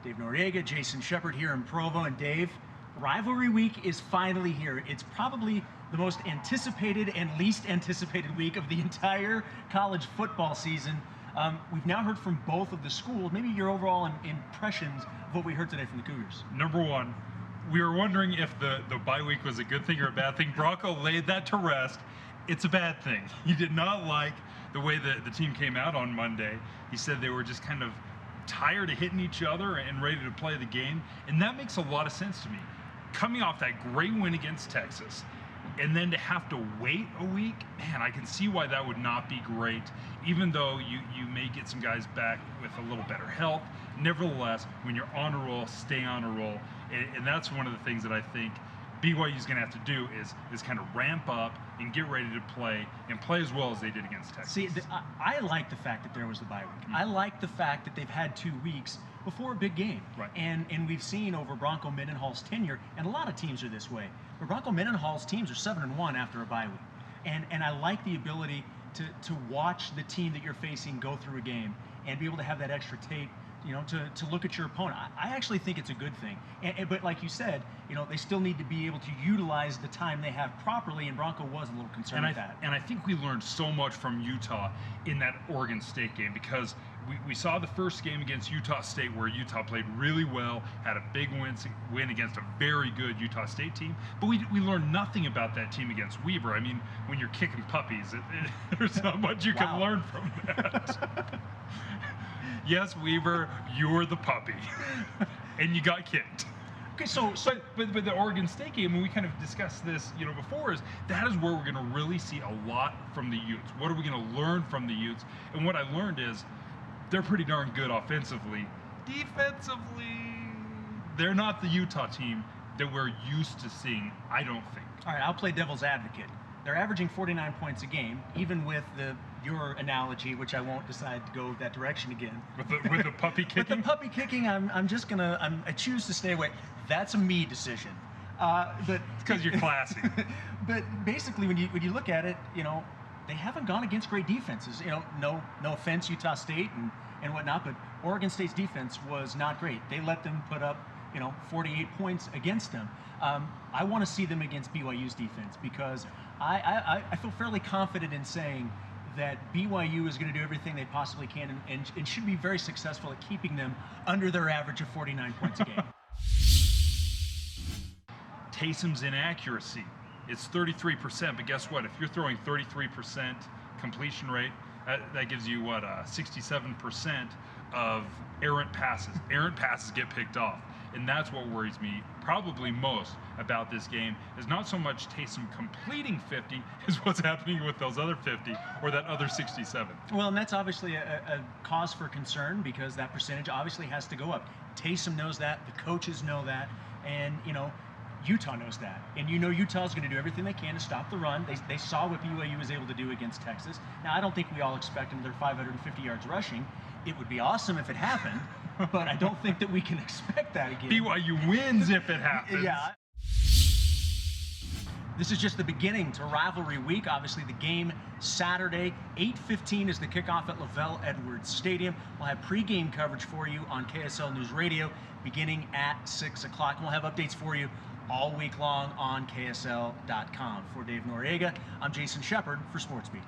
Dave Noriega, Jason Shepherd here in Provo. And Dave, rivalry week is finally here. It's probably the most anticipated and least anticipated week of the entire college football season. We've now heard from both of the schools. Maybe your overall impressions of what we heard today from the Cougars. Number one, we were wondering if the bye week was a good thing or a bad thing. Bronco laid that to rest. It's a bad thing. He did not like the way the team came out on Monday. He said they were just kind of tired of hitting each other and ready to play the game. And that makes a lot of sense to me. Coming off that great win against Texas, and then to have to wait a week, man, I can see why that would not be great, even though you may get some guys back with a little better health. Nevertheless, when you're on a roll, stay on a roll. And that's one of the things that I think BYU is going to have to do is kind of ramp up and get ready to play and play as well as they did against Texas. See, I like the fact that there was the bye week. I like the fact that they've had 2 weeks before a big game. Right. And we've seen over Bronco Mendenhall's tenure, and a lot of teams are this way, but Bronco Mendenhall's teams are 7-1 after a bye week. And I like the ability to watch the team that you're facing go through a game and be able to have that extra tape, you know, to look at your opponent. I actually think it's a good thing. But like you said, you know, they still need to be able to utilize the time they have properly, and Bronco was a little concerned with that. And I think we learned so much from Utah in that Oregon State game, because we saw the first game against Utah State where Utah played really well, had a big win against a very good Utah State team, but we learned nothing about that team against Weber. I mean, when you're kicking puppies, there's not much you can learn from that. Yes, Weaver, you're the puppy, and you got kicked. Okay, so but the Oregon State game, and we kind of discussed this, you know, before, is that is where we're going to really see a lot from the Utes. What are we going to learn from the Utes? And what I learned is they're pretty darn good offensively. Defensively, they're not the Utah team that we're used to seeing, I don't think. All right, I'll play devil's advocate. They're averaging 49 points a game, even with your analogy, which I won't decide to go that direction again. With the puppy kicking? With the puppy kicking, I choose to stay away. That's a me decision. But it's because you're classy. But basically, when you look at it, you know, they haven't gone against great defenses. You know, no offense, Utah State and whatnot, but Oregon State's defense was not great. They let them put up, you know, 48 points against them. I want to see them against BYU's defense, because I feel fairly confident in saying that BYU is going to do everything they possibly can and should be very successful at keeping them under their average of 49 points a game. Taysom's inaccuracy, it's 33%, but guess what? If you're throwing 33% completion rate, that gives you, what, 67% of errant passes. Errant passes get picked off. And that's what worries me probably most about this game, is not so much Taysom completing 50 is what's happening with those other 50 or that other 67. Well, and that's obviously a cause for concern, because that percentage obviously has to go up. Taysom knows that, the coaches know that, and, you know, Utah knows that. And you know Utah's going to do everything they can to stop the run. They saw what BYU was able to do against Texas. Now, I don't think we all expect them, they're 550 yards rushing. It would be awesome if it happened, but I don't think that we can expect that again. BYU wins if it happens. Yeah. This is just the beginning to rivalry week. Obviously, the game Saturday, 8:15 is the kickoff at Lavelle Edwards Stadium. We'll have pregame coverage for you on KSL News Radio beginning at 6 o'clock. We'll have updates for you all week long on KSL.com. For Dave Noriega, I'm Jason Shepherd for SportsBeat.